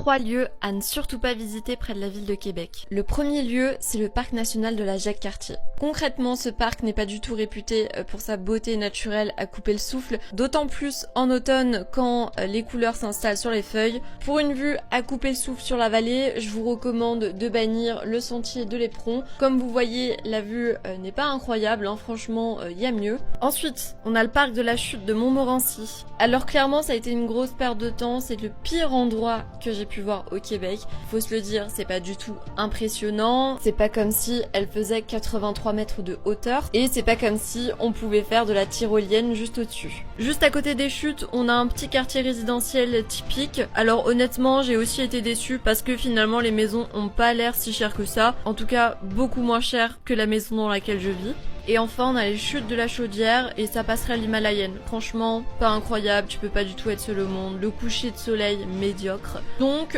3 lieux à ne surtout pas visiter près de la ville de Québec. Le premier lieu, c'est le parc national de la Jacques-Cartier. Concrètement, ce parc n'est pas du tout réputé pour sa beauté naturelle à couper le souffle, d'autant plus en automne quand les couleurs s'installent sur les feuilles. Pour une vue à couper le souffle sur la vallée, je vous recommande de bannir le sentier de l'Éperon. Comme vous voyez, la vue n'est pas incroyable, hein, franchement, y a mieux. Ensuite, on a le parc de la chute de Montmorency. Alors clairement, ça a été une grosse perte de temps, c'est le pire endroit que j'ai pu voir au Québec. Faut se le dire, c'est pas du tout impressionnant, c'est pas comme si elle faisait 83 mètres de hauteur, et c'est pas comme si on pouvait faire de la tyrolienne juste au-dessus. Juste à côté des chutes, on a un petit quartier résidentiel typique. Alors honnêtement, j'ai aussi été déçue parce que finalement les maisons ont pas l'air si chères que ça, en tout cas beaucoup moins chères que la maison dans laquelle je vis. Et enfin, on a les chutes de la Chaudière et sa passerelle himalayenne. Franchement, pas incroyable, tu peux pas du tout être seul au monde. Le coucher de soleil, médiocre. Donc,